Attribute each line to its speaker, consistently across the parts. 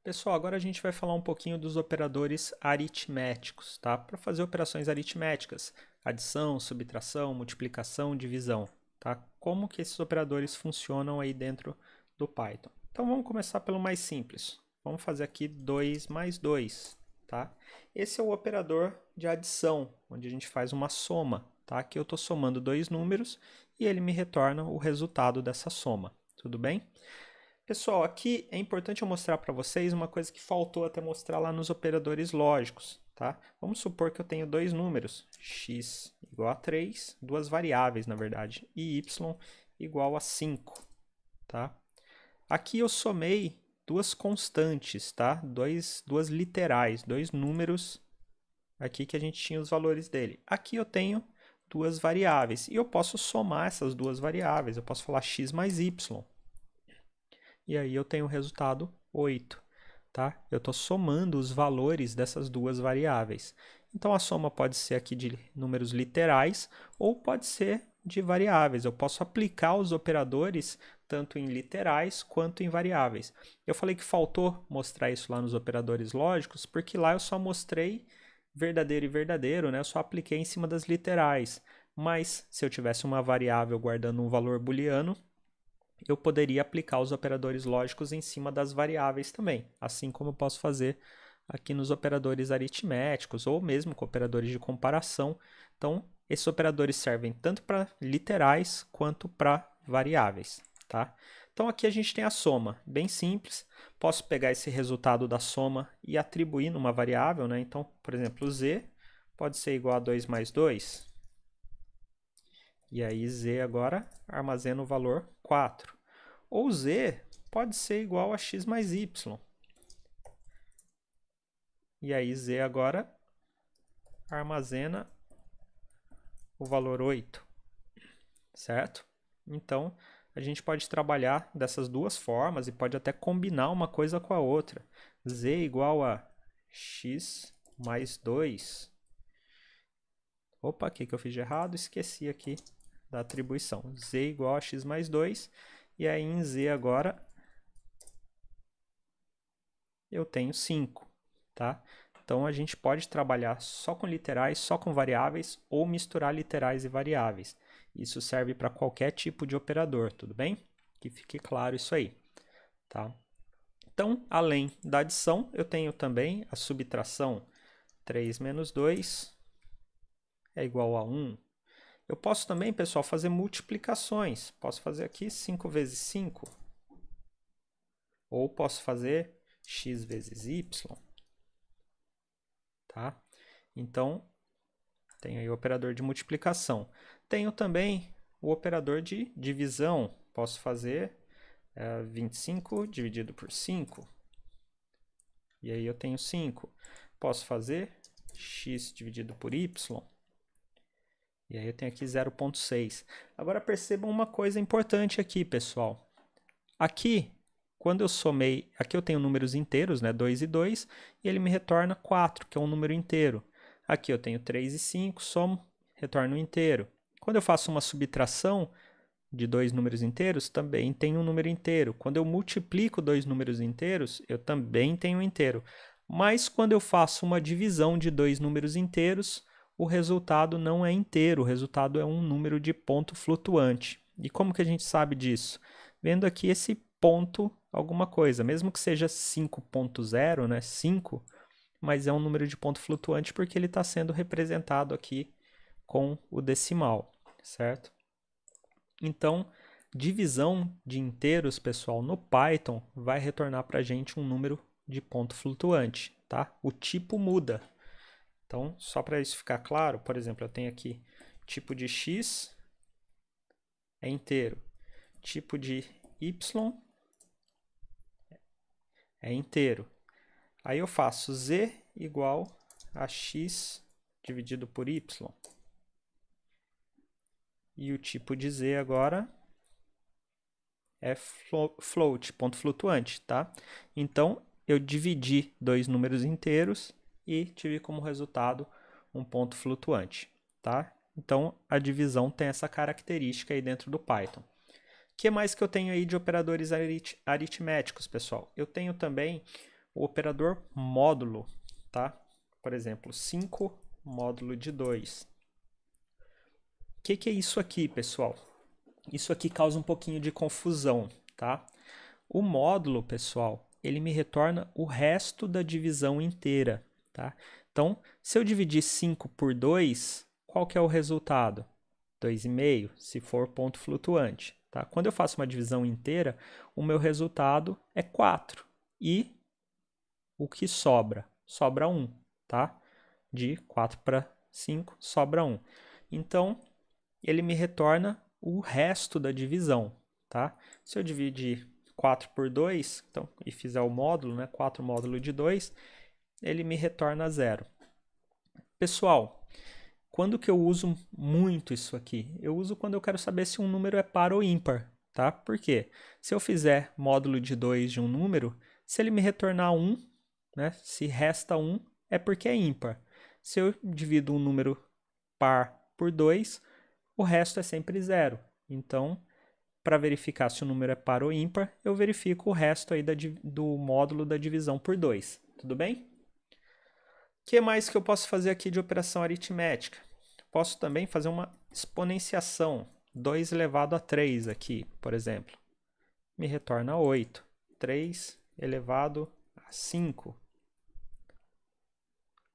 Speaker 1: Pessoal, agora a gente vai falar um pouquinho dos operadores aritméticos, tá? Para fazer operações aritméticas, adição, subtração, multiplicação, divisão, tá? Como que esses operadores funcionam aí dentro do Python. Então vamos começar pelo mais simples. Vamos fazer aqui 2 mais 2, tá? Esse é o operador de adição, onde a gente faz uma soma, tá? Aqui eu estou somando dois números e ele me retorna o resultado dessa soma, tudo bem? Pessoal, aqui é importante eu mostrar para vocês uma coisa que faltou até mostrar lá nos operadores lógicos, tá? Vamos supor que eu tenho dois números, x igual a 3, duas variáveis, na verdade, e y igual a 5, tá? Aqui eu somei duas constantes, tá? Duas literais, dois números aqui que a gente tinha os valores dele. Aqui eu tenho duas variáveis e eu posso somar essas duas variáveis, eu posso falar x mais y. E aí eu tenho o resultado 8, tá? Eu estou somando os valores dessas duas variáveis. Então a soma pode ser aqui de números literais ou pode ser de variáveis. Eu posso aplicar os operadores tanto em literais quanto em variáveis. Eu falei que faltou mostrar isso lá nos operadores lógicos, porque lá eu só mostrei verdadeiro e verdadeiro, né? Eu só apliquei em cima das literais. Mas se eu tivesse uma variável guardando um valor booleano, eu poderia aplicar os operadores lógicos em cima das variáveis também, assim como eu posso fazer aqui nos operadores aritméticos ou mesmo com operadores de comparação. Então, esses operadores servem tanto para literais quanto para variáveis, tá? Então, aqui a gente tem a soma, bem simples. Posso pegar esse resultado da soma e atribuir numa variável, né? Então, por exemplo, z pode ser igual a 2 mais 2. E aí z agora armazena o valor 4. Ou z pode ser igual a x mais y. E aí z agora armazena o valor 8, certo? Então, a gente pode trabalhar dessas duas formas e pode até combinar uma coisa com a outra. Z igual a x mais 2. Opa, o que eu fiz de errado? Esqueci aqui da atribuição. Z igual a x mais 2. E aí em z agora eu tenho 5, tá? Então a gente pode trabalhar só com literais, só com variáveis ou misturar literais e variáveis. Isso serve para qualquer tipo de operador, tudo bem? Que fique claro isso aí, tá? Então, além da adição, eu tenho também a subtração. 3 menos 2 é igual a 1. Eu posso também, pessoal, fazer multiplicações. Posso fazer aqui 5 vezes 5. Ou posso fazer x vezes y. Tá? Então, tenho aí o operador de multiplicação. Tenho também o operador de divisão. Posso fazer 25 dividido por 5. E aí eu tenho 5. Posso fazer x dividido por y. E aí eu tenho aqui 0,6. Agora percebam uma coisa importante aqui, pessoal. Aqui, quando eu somei, aqui eu tenho números inteiros, né, 2 e 2, e ele me retorna 4, que é um número inteiro. Aqui eu tenho 3 e 5, somo, retorna um inteiro. Quando eu faço uma subtração de dois números inteiros, também tenho um número inteiro. Quando eu multiplico dois números inteiros, eu também tenho um inteiro. Mas quando eu faço uma divisão de dois números inteiros, o resultado não é inteiro, o resultado é um número de ponto flutuante. E como que a gente sabe disso? Vendo aqui esse ponto alguma coisa, mesmo que seja 5.0, né, 5, mas é um número de ponto flutuante porque ele está sendo representado aqui com o decimal, certo? Então, divisão de inteiros, pessoal, no Python vai retornar para a gente um número de ponto flutuante, tá? O tipo muda. Então, só para isso ficar claro, por exemplo, eu tenho aqui tipo de x é inteiro, tipo de y é inteiro. Aí eu faço z igual a x dividido por y. E o tipo de z agora é float, ponto flutuante, tá? Então, eu dividi dois números inteiros e tive como resultado um ponto flutuante, tá? Então, a divisão tem essa característica aí dentro do Python. O que mais que eu tenho aí de operadores aritméticos, pessoal? Eu tenho também o operador módulo, tá? Por exemplo, 5 módulo de 2. O que é isso aqui, pessoal? Isso aqui causa um pouquinho de confusão, tá? O módulo, pessoal, ele me retorna o resto da divisão inteira, tá? Então, se eu dividir 5 por 2, qual que é o resultado? 2,5, se for ponto flutuante, tá? Quando eu faço uma divisão inteira, o meu resultado é 4. E o que sobra? Sobra 1, tá? De 4 para 5, sobra 1. Então, ele me retorna o resto da divisão, tá? Se eu dividir 4 por 2, então, e fizer o módulo, né, 4 módulo de 2, ele me retorna 0. Pessoal, quando que eu uso muito isso aqui? Eu uso quando eu quero saber se um número é par ou ímpar, tá? Por quê? Se eu fizer módulo de 2 de um número, se ele me retornar 1, né, se resta 1, é porque é ímpar. Se eu divido um número par por 2, o resto é sempre 0. Então, para verificar se o número é par ou ímpar, eu verifico o resto aí do módulo da divisão por 2. Tudo bem? O que mais que eu posso fazer aqui de operação aritmética? Posso também fazer uma exponenciação. 2 elevado a 3 aqui, por exemplo. Me retorna 8. 3 elevado a 5.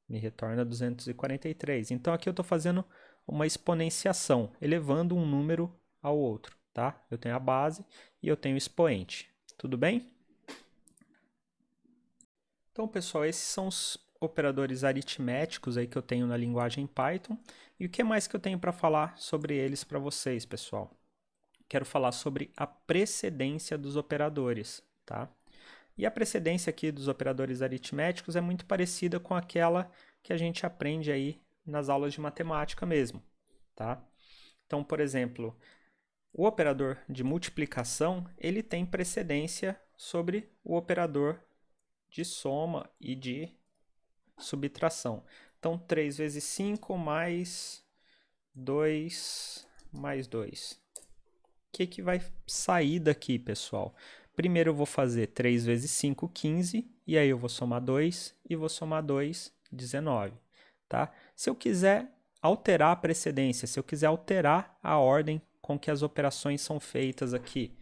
Speaker 1: Me retorna 243. Então, aqui eu estou fazendo uma exponenciação, elevando um número ao outro, tá? Eu tenho a base e eu tenho o expoente. Tudo bem? Então, pessoal, esses são os operadores aritméticos aí que eu tenho na linguagem Python. E o que mais que eu tenho para falar sobre eles para vocês, pessoal? Quero falar sobre a precedência dos operadores, tá? E a precedência aqui dos operadores aritméticos é muito parecida com aquela que a gente aprende aí nas aulas de matemática mesmo, tá? Então, por exemplo, o operador de multiplicação, ele tem precedência sobre o operador de soma e de subtração. Então, 3 vezes 5 mais 2 mais 2. O que vai sair daqui, pessoal? Primeiro eu vou fazer 3 vezes 5, 15, e aí eu vou somar 2 e vou somar 2, 19. Tá? Se eu quiser alterar a precedência, se eu quiser alterar a ordem com que as operações são feitas aqui,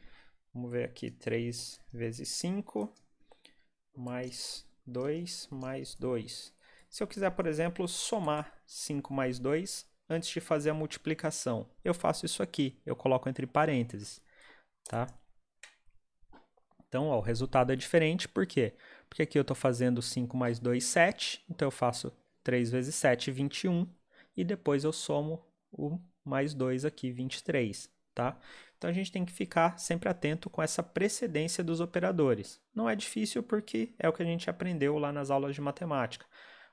Speaker 1: vamos ver aqui, 3 vezes 5 mais 2 mais 2. Se eu quiser, por exemplo, somar 5 mais 2 antes de fazer a multiplicação, eu faço isso aqui, eu coloco entre parênteses, tá? Então, ó, o resultado é diferente, por quê? Porque aqui eu estou fazendo 5 mais 2, 7, então eu faço 3 vezes 7, 21, e depois eu somo o mais 2 aqui, 23, tá? Então, a gente tem que ficar sempre atento com essa precedência dos operadores. Não é difícil porque é o que a gente aprendeu lá nas aulas de matemática.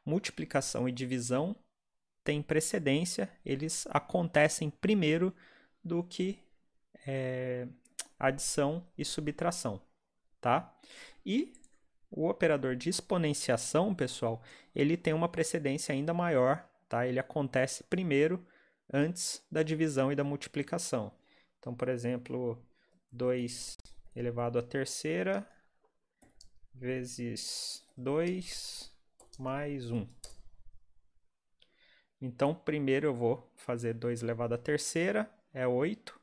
Speaker 1: Multiplicação e divisão têm precedência, eles acontecem primeiro do que adição e subtração, tá? E o operador de exponenciação, pessoal, ele tem uma precedência ainda maior, tá? Ele acontece primeiro, antes da divisão e da multiplicação. Então, por exemplo, 2 elevado à terceira vezes 2 mais 1. Então, primeiro eu vou fazer 2 elevado à terceira, é 8,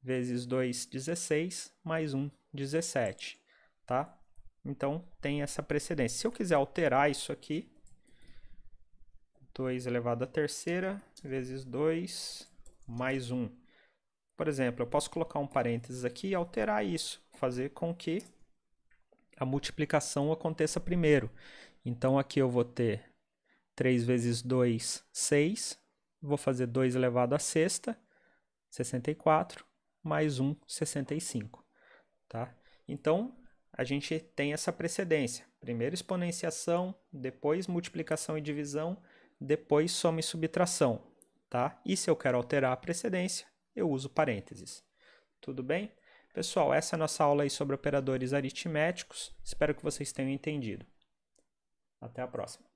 Speaker 1: vezes 2, 16, mais 1, 17, tá? Então, tem essa precedência. Se eu quiser alterar isso aqui, 2 elevado à terceira, vezes 2, mais 1. Por exemplo, eu posso colocar um parênteses aqui e alterar isso, fazer com que a multiplicação aconteça primeiro. Então, aqui eu vou ter 3 vezes 2, 6. Vou fazer 2 elevado à sexta, 64, mais 1, 65. Tá? Então, a gente tem essa precedência. Primeiro exponenciação, depois multiplicação e divisão, depois soma e subtração. Tá? E se eu quero alterar a precedência, eu uso parênteses. Tudo bem? Pessoal, essa é a nossa aula aí sobre operadores aritméticos. Espero que vocês tenham entendido. Até a próxima.